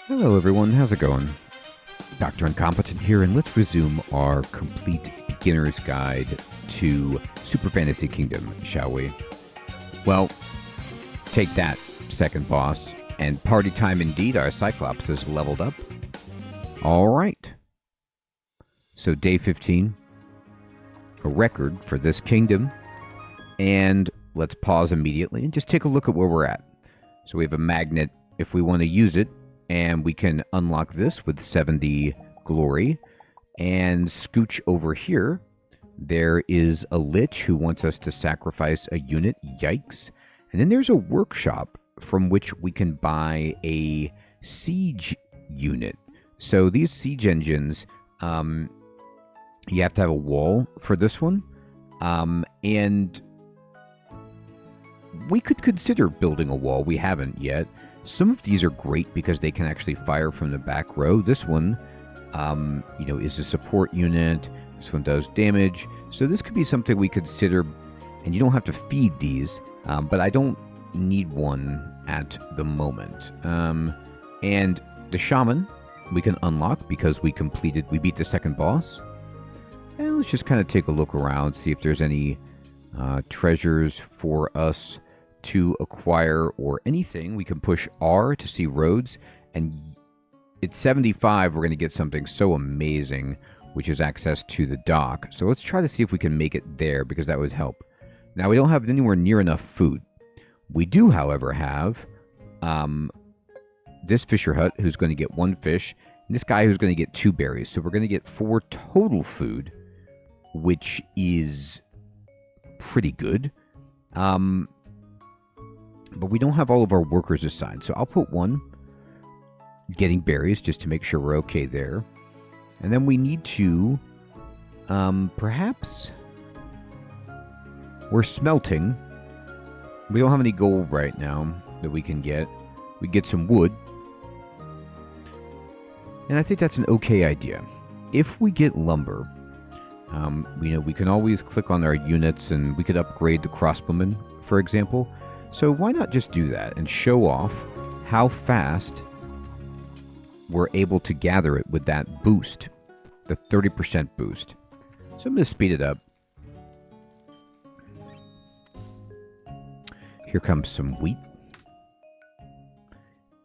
Hello everyone, how's it going? Dr. Incompetent here, and let's resume our complete beginner's guide to Super Fantasy Kingdom, shall we? Well, take that, second boss, and party time indeed, our Cyclops is leveled up. Alright. So day 15, a record for this kingdom, and let's pause immediately and just take a look at where we're at. So we have a magnet if we want to use it, and we can unlock this with 70 glory and scooch over here. There is a lich who wants us to sacrifice a unit. Yikes. And then there's a workshop from which we can buy a siege unit. So these siege engines, you have to have a wall for this one. And we could consider building a wall. We haven't yet. Some of these are great because they can actually fire from the back row. This one, is a support unit. This one does damage. So this could be something we consider, and you don't have to feed these, but I don't need one at the moment. And the shaman we can unlock because we beat the second boss. And let's just kind of take a look around, see if there's any treasures for us to acquire or anything. We can push R to see roads, and at 75 we're going to get something so amazing, which is access to the dock. So let's try to see if we can make it there, because that would help. Now we don't have anywhere near enough food. We do, however, have this fisher hut who's going to get 1 fish, and this guy who's going to get 2 berries. So we're going to get 4 total food, which is pretty good. But we don't have all of our workers assigned. So I'll put 1 getting berries just to make sure we're okay there. And then we need to, perhaps, we're smelting. We don't have any gold right now that we can get. We get some wood. And I think that's an okay idea. If we get lumber, we can always click on our units and we could upgrade the crossbowman, for example. So why not just do that and show off how fast we're able to gather it with that boost, the 30% boost. So I'm going to speed it up. Here comes some wheat.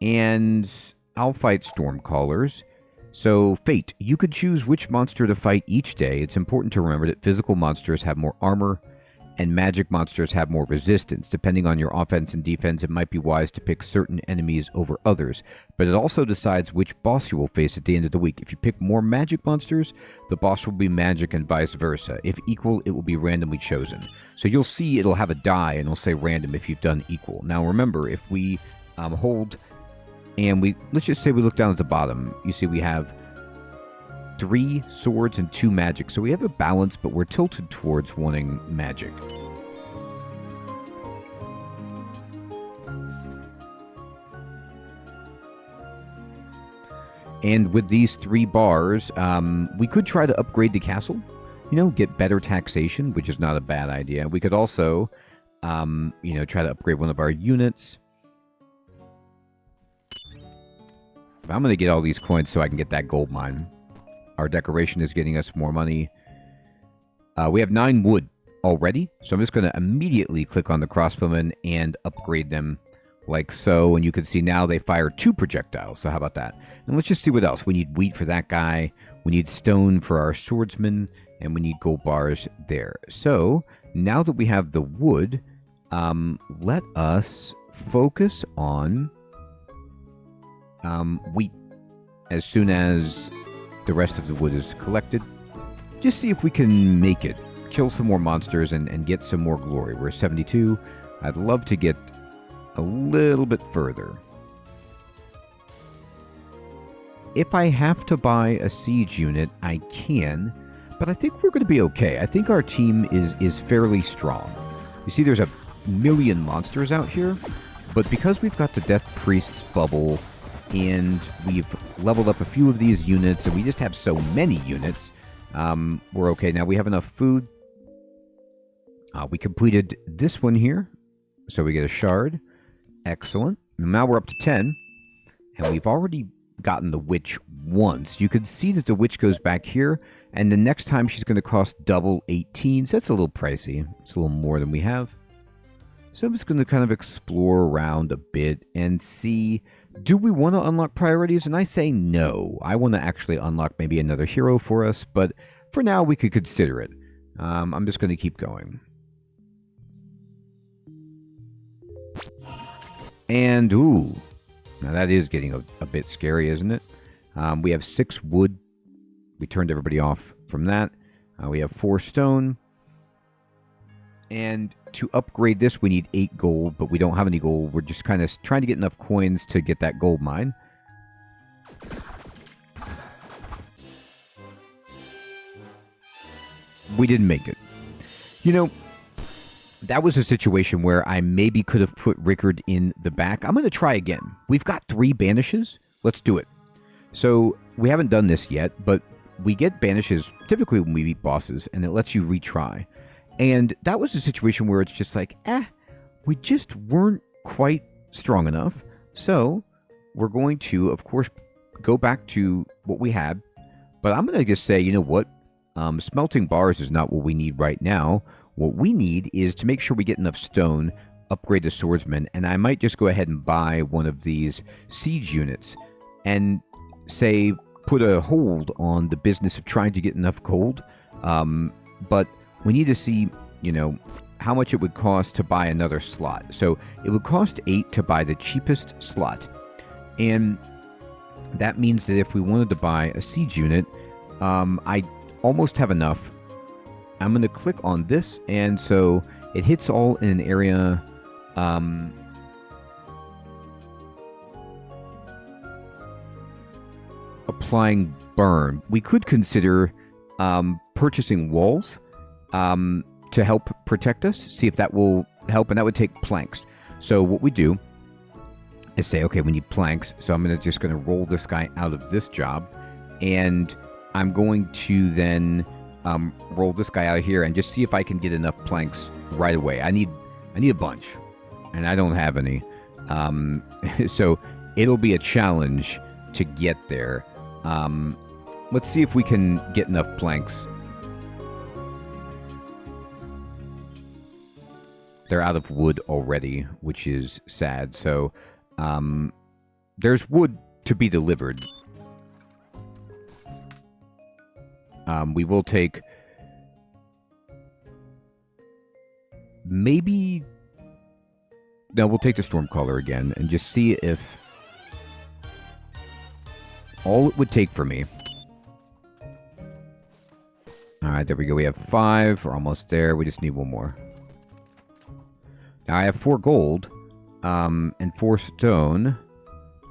And I'll fight Stormcallers. So, Fate. You could choose which monster to fight each day. It's important to remember that physical monsters have more armor, and magic monsters have more resistance. Depending on your offense and defense, it might be wise to pick certain enemies over others, but it also decides which boss you will face at the end of the week. If you pick more magic monsters, the boss will be magic and vice versa. If equal, it will be randomly chosen. So you'll see it'll have a die and it'll say random if you've done equal. Now remember, if we hold and let's just say we look down at the bottom, you see we have 3 swords and 2 magic. So we have a balance, but we're tilted towards wanting magic. And with these 3 bars, we could try to upgrade the castle. Get better taxation, which is not a bad idea. We could also, try to upgrade one of our units. But I'm going to get all these coins so I can get that gold mine. Our decoration is getting us more money. We have 9 wood already, so I'm just going to immediately click on the crossbowmen and upgrade them like so. And you can see now they fire 2 projectiles, so how about that? And let's just see what else. We need wheat for that guy, we need stone for our swordsman, and we need gold bars there. So now that we have the wood, let us focus on wheat as soon as the rest of the wood is collected. Just see if we can make it. Kill some more monsters and get some more glory. We're 72. I'd love to get a little bit further. If I have to buy a siege unit, I can, but I think we're going to be okay. I think our team is fairly strong. You see, there's a million monsters out here, but because we've got the Death Priest's bubble, and we've leveled up a few of these units, and we just have so many units, we're okay. Now we have enough food. We completed this one here, so we get a shard. Excellent. Now we're up to 10, and we've already gotten the witch once. You could see that the witch goes back here, and the next time she's going to cost double 18, so that's a little pricey. It's a little more than we have. So I'm just going to kind of explore around a bit and see, do we want to unlock priorities? And I say no. I want to actually unlock maybe another hero for us, but for now we could consider it. I'm just going to keep going. And, ooh, now that is getting a bit scary, isn't it? We have 6 wood. We turned everybody off from that. We have 4 stone. And to upgrade this, we need 8 gold, but we don't have any gold. We're just kind of trying to get enough coins to get that gold mine. We didn't make it. You know, that was a situation where I maybe could have put Rickard in the back. I'm going to try again. We've got 3 banishes. Let's do it. So we haven't done this yet, but we get banishes typically when we beat bosses, and it lets you retry. And that was a situation where it's just like, we just weren't quite strong enough. So we're going to, of course, go back to what we had. But I'm going to just say, you know what? Smelting bars is not what we need right now. What we need is to make sure we get enough stone, upgrade the swordsman, and I might just go ahead and buy one of these siege units and say put a hold on the business of trying to get enough gold. But we need to see, you know, how much it would cost to buy another slot. So it would cost 8 to buy the cheapest slot. And that means that if we wanted to buy a siege unit, I almost have enough. I'm going to click on this, and so it hits all in an area. Applying burn. We could consider purchasing walls to help protect us, see if that will help, and that would take planks. So what we do is say, okay, we need planks, so I'm just going to roll this guy out of this job, and I'm going to then roll this guy out of here and just see if I can get enough planks right away. I need a bunch, and I don't have any. So it'll be a challenge to get there. Let's see if we can get enough planks. They're out of wood already, which is sad. So there's wood to be delivered. We will take maybe... No, we'll take the Stormcaller again and just see if all it would take for me. Alright, there we go. We have 5. We're almost there. We just need 1 more. Now, I have 4 gold and 4 stone.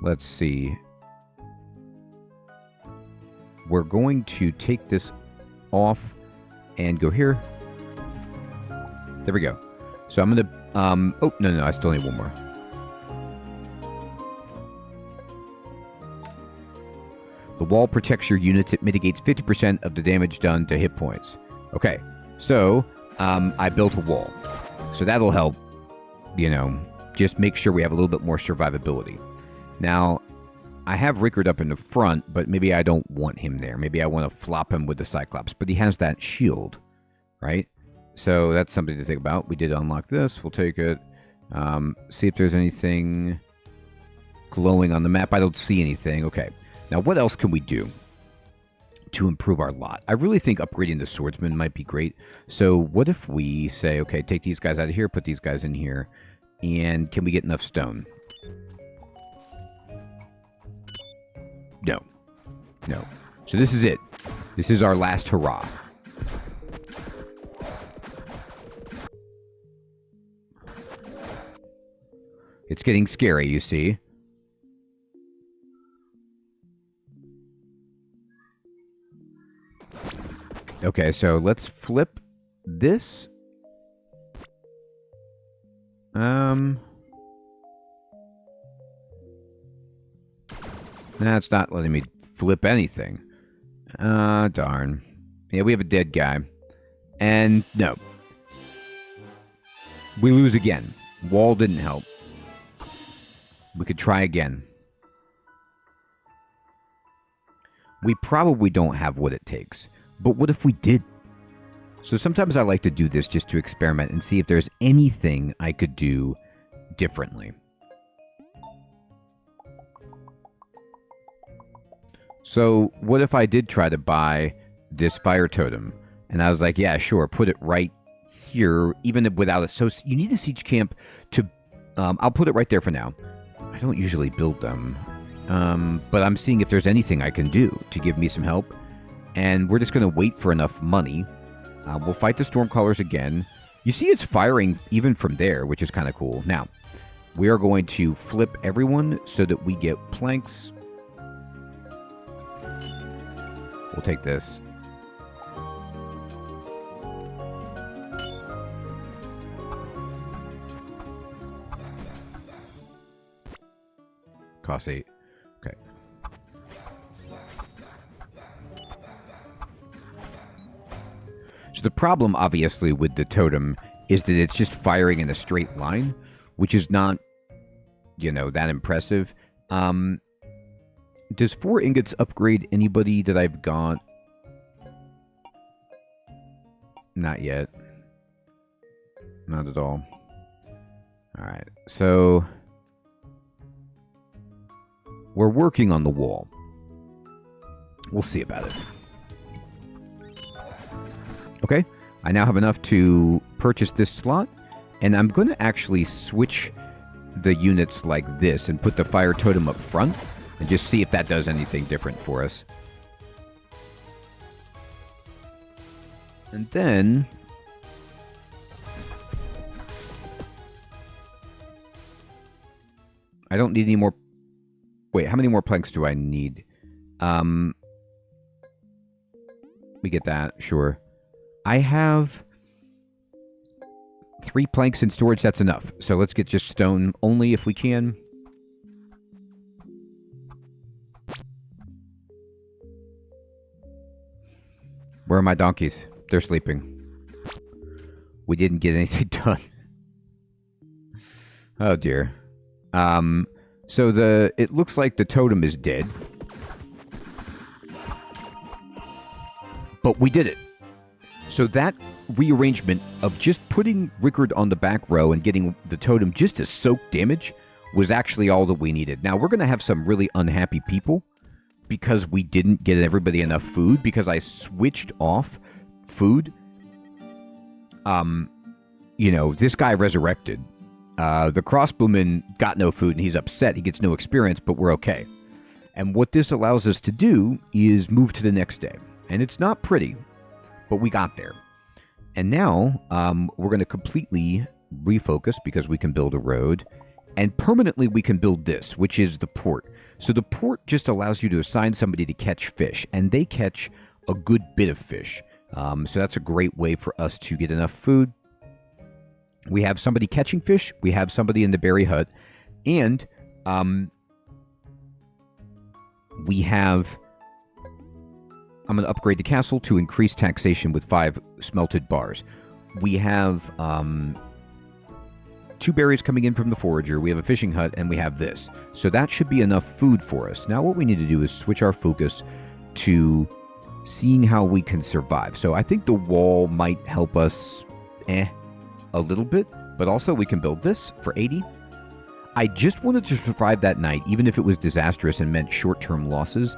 Let's see. We're going to take this off and go here. There we go. So I'm going to... oh, no, I still need 1 more. The wall protects your units. It mitigates 50% of the damage done to hit points. Okay, so I built a wall. So that'll help, you know, just make sure we have a little bit more survivability. Now, I have Rickard up in the front, but maybe I don't want him there. Maybe I want to flop him with the Cyclops, but he has that shield, right? So that's something to think about. We did unlock this. We'll take it. See if there's anything glowing on the map. I don't see anything. Okay. Now, what else can we do to improve our lot? I really think upgrading the swordsman might be great. So what if we say, okay, take these guys out of here, put these guys in here, and can we get enough stone? No. No. So this is it. This is our last hurrah. It's getting scary, you see. Okay, so let's flip this. That's not letting me flip anything. Darn. Yeah, we have a dead guy. And no. We lose again. Wall didn't help. We could try again. we probably don't have what it takes. But what if we did? So sometimes I like to do this just to experiment and see if there's anything I could do differently. So what if I did try to buy this fire totem? And I was like, yeah, sure, put it right here, even without it. So you need a siege camp to... I'll put it right there for now. I don't usually build them. But I'm seeing if there's anything I can do to give me some help. And we're just going to wait for enough money. We'll fight the Stormcallers again. You see it's firing even from there, which is kind of cool. Now, we are going to flip everyone so that we get planks. We'll take this. Cost 8. Okay. So the problem, obviously, with the totem is that it's just firing in a straight line, which is not, you know, that impressive. Does 4 ingots upgrade anybody that I've got? Not yet. Not at all. Alright, so... we're working on the wall. We'll see about it. Okay, I now have enough to purchase this slot, and I'm going to actually switch the units like this and put the fire totem up front and just see if that does anything different for us. And then... I don't need any more... Wait, how many more planks do I need? We get that, sure. I have 3 planks in storage, that's enough. So let's get just stone only if we can. Where are my donkeys? They're sleeping. We didn't get anything done. Oh dear. So it looks like the totem is dead. But we did it. So that rearrangement of just putting Rickard on the back row and getting the totem just to soak damage was actually all that we needed. Now, we're going to have some really unhappy people because we didn't get everybody enough food, because I switched off food. You know, this guy resurrected. The crossbowman got no food and he's upset. He gets no experience, but we're okay. And what this allows us to do is move to the next day. And it's not pretty, but we got there. And now we're going to completely refocus because we can build a road. And permanently we can build this, which is the port. So the port just allows you to assign somebody to catch fish. And they catch a good bit of fish. So that's a great way for us to get enough food. We have somebody catching fish. We have somebody in the berry hut. And we have... I'm going to upgrade the castle to increase taxation with 5 smelted bars. We have 2 berries coming in from the forager. We have a fishing hut, and we have this. So that should be enough food for us. Now what we need to do is switch our focus to seeing how we can survive. So I think the wall might help us a little bit, but also we can build this for 80. I just wanted to survive that night, even if it was disastrous and meant short-term losses,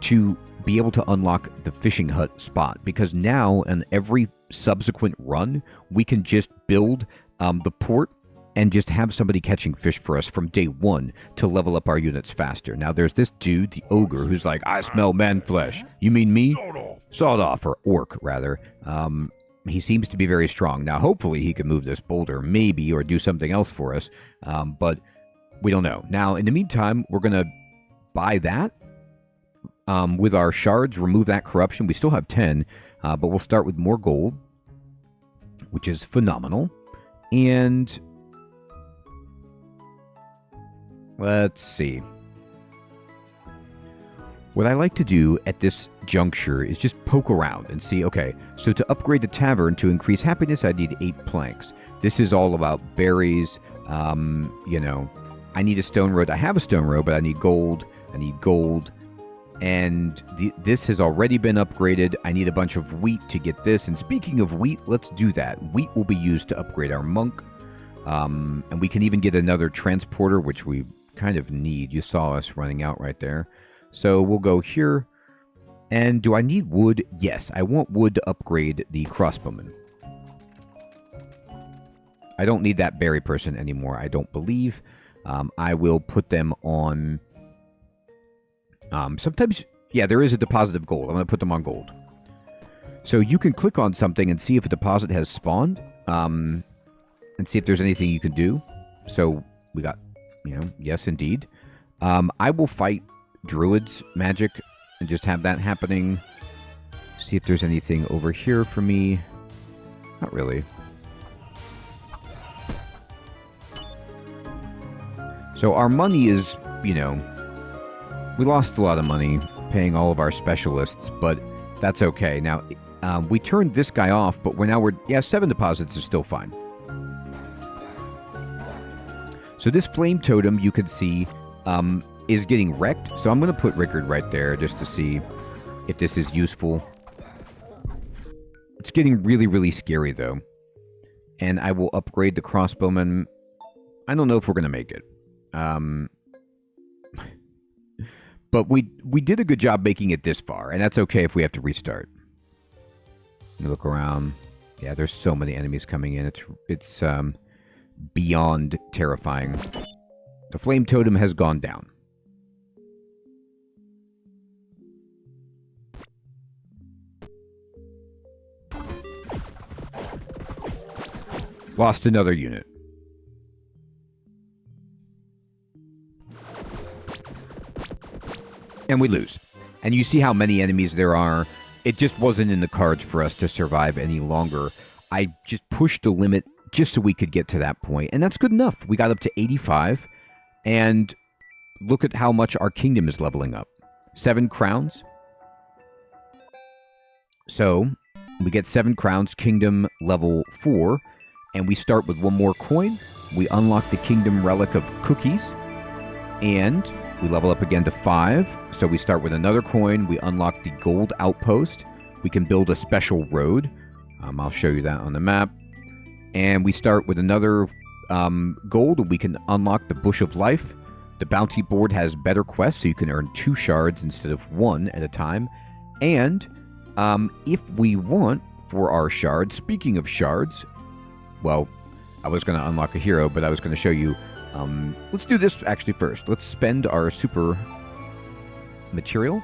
to be able to unlock the fishing hut spot, because now in every subsequent run we can just build the port and just have somebody catching fish for us from day 1 to level up our units faster. Now there's this dude, the ogre, who's like, I smell man flesh. You mean me? Sawed off, or orc rather. He seems to be very strong. Now hopefully he can move this boulder, maybe, or do something else for us, but we don't know. Now in the meantime, we're gonna buy that with our shards, remove that corruption. We still have 10, but we'll start with more gold, which is phenomenal. And let's see. What I like to do at this juncture is just poke around and see, okay, so to upgrade the tavern to increase happiness, I need 8 planks. This is all about berries. You know, I need a stone road. I have a stone road, but I need gold. I need gold. And this has already been upgraded. I need a bunch of wheat to get this. And speaking of wheat, let's do that. Wheat will be used to upgrade our monk. And we can even get another transporter, which we kind of need. You saw us running out right there. So we'll go here. And do I need wood? Yes, I want wood to upgrade the crossbowman. I don't need that berry person anymore, I don't believe. I will put them on... sometimes, yeah, there is a deposit of gold. I'm going to put them on gold. So you can click on something and see if a deposit has spawned. And see if there's anything you can do. So we got, yes, indeed. I will fight druids magic and just have that happening. See if there's anything over here for me. Not really. So our money is, we lost a lot of money paying all of our specialists, but that's okay. Now, we turned this guy off, but we're 7 deposits is still fine. So this flame totem, you can see, is getting wrecked. So I'm going to put Rickard right there just to see if this is useful. It's getting really, really scary, though. And I will upgrade the crossbowman. I don't know if we're going to make it. But we did a good job making it this far, and that's okay if we have to restart. Look around. Yeah, there's so many enemies coming in. It's beyond terrifying. The flame totem has gone down. Lost another unit. And we lose. And you see how many enemies there are. It just wasn't in the cards for us to survive any longer. I just pushed the limit just so we could get to that point. And that's good enough. We got up to 85. And look at how much our kingdom is leveling up. 7 crowns. So we get 7 crowns, kingdom level 4. And we start with 1 more coin. We unlock the kingdom relic of cookies. And we level up again to 5. So we start with another coin. We unlock the gold outpost. We can build a special road. I'll show you that on the map. And we start with another gold. We can unlock the Bush of Life. The bounty board has better quests, so you can earn 2 shards instead of 1 at a time. And if we want for our shards, speaking of shards, well, I was going to unlock a hero, but I was going to show you. Let's do this actually first. Let's spend our super material.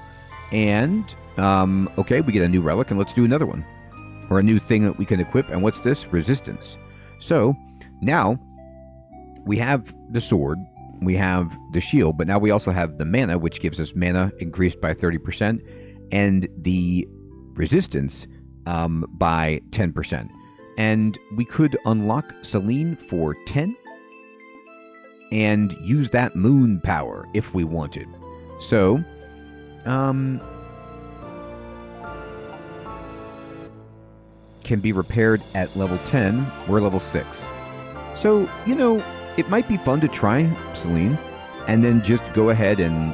And, okay, we get a new relic, and let's do another one. Or a new thing that we can equip. And what's this? Resistance. So, now, we have the sword. We have the shield. But now we also have the mana, which gives us mana increased by 30%. And the resistance by 10%. And we could unlock Selene for 10. And use that moon power if we wanted. So, can be repaired at level 10. We're level 6. So, it might be fun to try Selene, and then just go ahead and,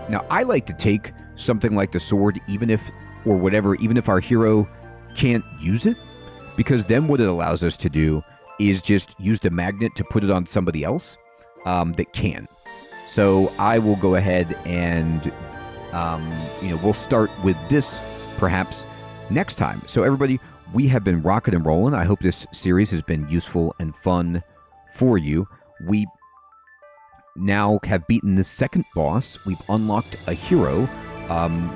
now I like to take something like the sword, even if our hero can't use it, because then what it allows us to do is just use the magnet to put it on somebody else that can. So I will go ahead and, we'll start with this perhaps next time. So everybody, we have been rocking and rolling. I hope this series has been useful and fun for you. We now have beaten the second boss. We've unlocked a hero.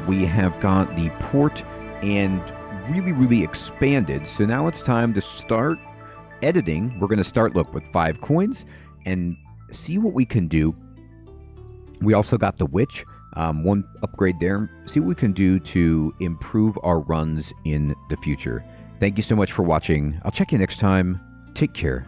We have got the port and really, really expanded. So now it's time to start editing. We're going to start, with 5 coins and see what we can do. We also got the witch, 1 upgrade there. See what we can do to improve our runs in the future. Thank you so much for watching. I'll check you next time. Take care.